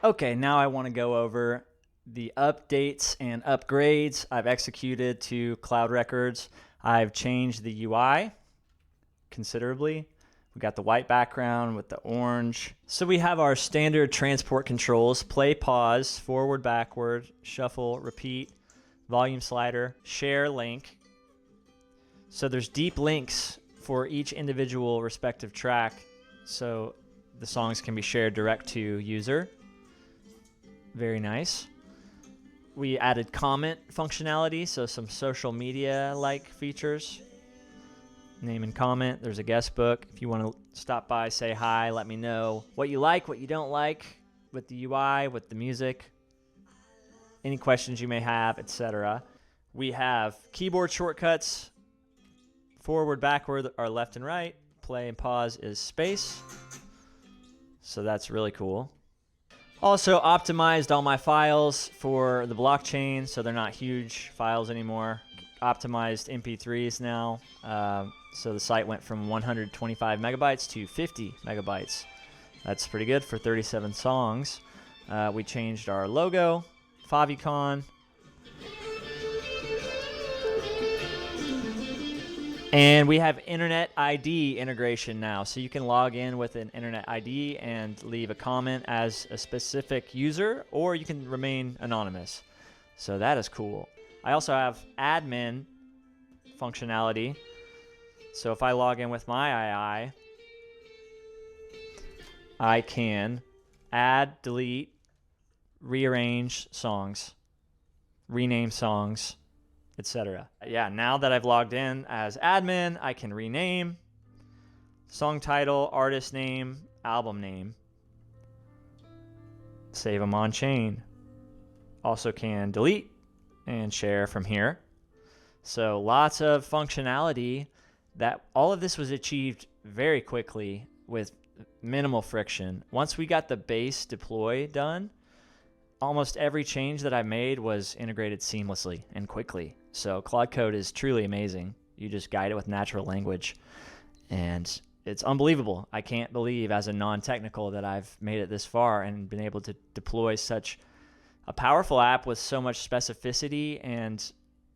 Okay, now I want to go over the updates and upgrades I've executed to Cloud Records. I've changed the UI considerably. We got the white background with the orange. So we have our standard transport controls: play, pause, forward, backward, shuffle, repeat, volume slider, share, link. So there's deep links for each individual respective track, so the songs can be shared direct to user. Very nice. We added comment functionality, so some social media-like features. Name and comment. There's a guest book. If you want to stop by, say hi, let me know what you like, what you don't like with the UI, with the music, any questions you may have, etc. We have keyboard shortcuts. Forward, backward are left and right. Play and pause is space. So that's really cool. Also optimized all my files for the blockchain, so they're not huge files anymore. Optimized MP3s now. So the site went from 125 megabytes to 50 megabytes. That's pretty good for 37 songs. We changed our logo, favicon. And we have Internet ID integration now, so you can log in with an Internet ID and leave a comment as a specific user, or you can remain anonymous. So that is cool. I also have admin functionality. So if I log in with my II, I can add, delete, rearrange songs, rename songs, etc. Yeah, now that I've logged in as admin, I can rename song title, artist name, album name, save them on chain. Also can delete and share from here. So lots of functionality. That all of this was achieved very quickly with minimal friction. Once we got the base deploy done, almost every change that I made was integrated seamlessly and quickly. So Claude Code is truly amazing. You just guide it with natural language, and it's unbelievable. I can't believe, as a non-technical, that I've made it this far and been able to deploy such a powerful app with so much specificity and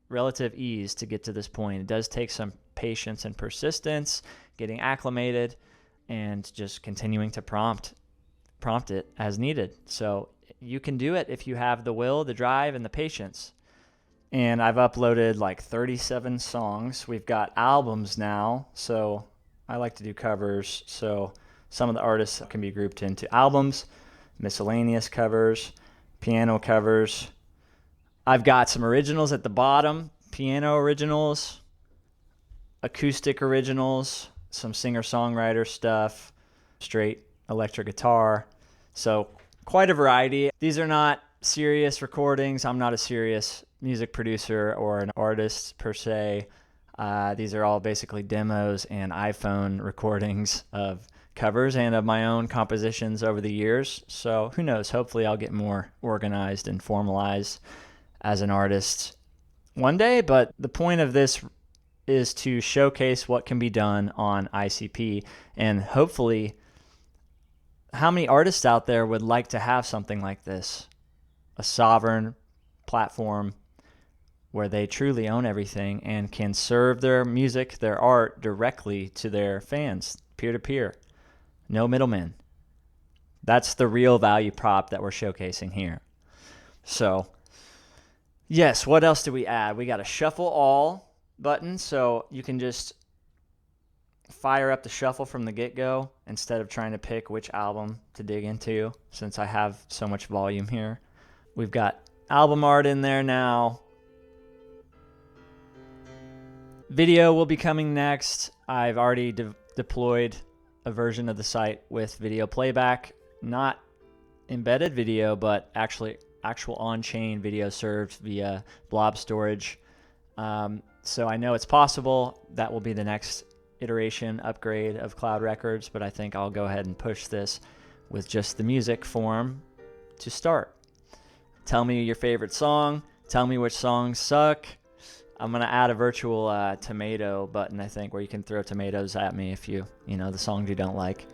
relative ease to get to this point. It does take some patience and persistence, getting acclimated, and just continuing to prompt it as needed. So you can do it if you have the will, the drive, and the patience. And I've uploaded like 37 songs. We've got albums now, so I like to do covers. So some of the artists can be grouped into albums, miscellaneous covers, piano covers. I've got some originals at the bottom, piano originals, acoustic originals, some singer-songwriter stuff, straight electric guitar. So quite a variety. These are not serious recordings. I'm not a serious music producer or an artist per se. These are all basically demos and iPhone recordings of covers and of my own compositions over the years. So who knows? Hopefully I'll get more organized and formalized as an artist one day. But the point of this is to showcase what can be done on ICP, and hopefully how many artists out there would like to have something like this, a sovereign platform where they truly own everything and can serve their music, their art directly to their fans, peer-to-peer. No middlemen. That's the real value prop that we're showcasing here. So, yes, what else do we add? We got a shuffle all button, so you can just fire up the shuffle from the get-go instead of trying to pick which album to dig into, since I have so much volume here. We've got album art in there now. Video will be coming next. I've already deployed a version of the site with video playback, not embedded video, but actual on-chain video served via blob storage. So I know it's possible. That will be the next iteration upgrade of Cloud Records, but I think I'll go ahead and push this with just the music form to start. Tell me your favorite song. Tell me which songs suck. I'm going to add a virtual tomato button, I think, where you can throw tomatoes at me if you know, the songs you don't like.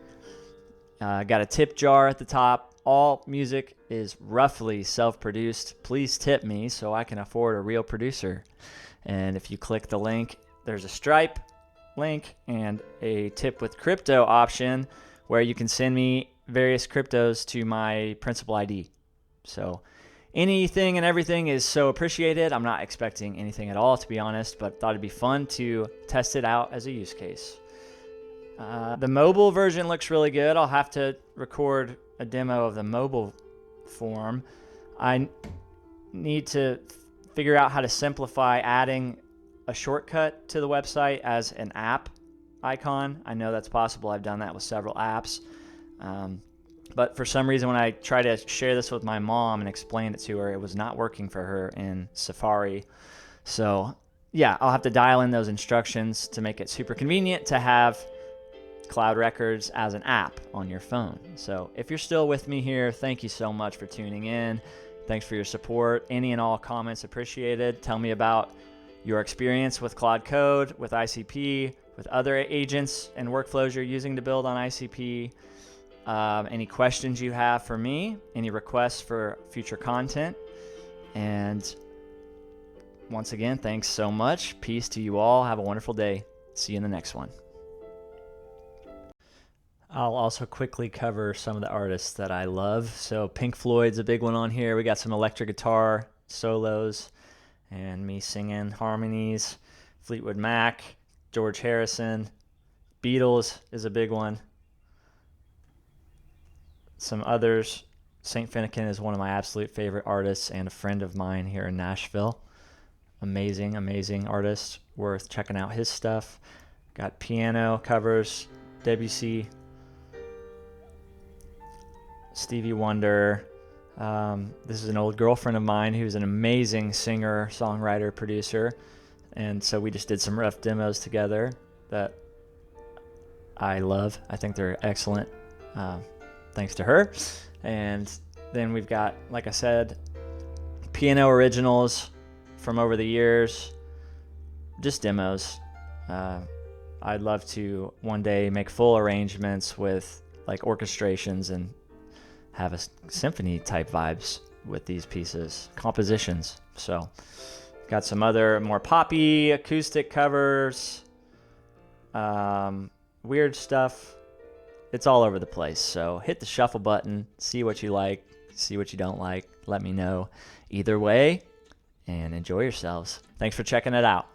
Got a tip jar at the top all music is roughly self-produced. Please tip me so I can afford a real producer. And if you click the link, there's a Stripe link and a tip with crypto option where you can send me various cryptos to my principal ID. So anything and everything is so appreciated. I'm not expecting anything at all, to be honest, but thought it'd be fun to test it out as a use case. The mobile version looks really good. I'll have to record a demo of the mobile form. I need to figure out how to simplify adding a shortcut to the website as an app icon. I know that's possible. I've done that with several apps. But for some reason, when I try to share this with my mom and explain it to her, it was not working for her in Safari. So yeah, I'll have to dial in those instructions to make it super convenient to have Cloud Records as an app on your phone. So if you're still with me here, thank you so much for tuning in. Thanks for your support. Any and all comments appreciated. Tell me about your experience with Cloud Code, with ICP, with other agents and workflows you're using to build on ICP. Any questions you have for me, any requests for future content. And once again, thanks so much. Peace to you all. Have a wonderful day. See you in the next one. I'll also quickly cover some of the artists that I love. So Pink Floyd's a big one on here. We got some electric guitar solos and me singing harmonies. Fleetwood Mac, George Harrison. Beatles is a big one. Some others. St. Finnegan is one of my absolute favorite artists and a friend of mine here in Nashville. Amazing, amazing artist. Worth checking out his stuff. Got piano covers, Debussy, Stevie Wonder. This is an old girlfriend of mine who's an amazing singer, songwriter, producer. And so we just did some rough demos together that I love. I think they're excellent. Thanks to her. And then we've got, like I said, piano originals from over the years, just demos. I'd love to one day make full arrangements with like orchestrations and have a symphony type vibes with these pieces, compositions. So got some other more poppy acoustic covers, weird stuff. It's all over the place. So hit the shuffle button, see what you like, see what you don't like. Let me know either way and enjoy yourselves. Thanks for checking it out.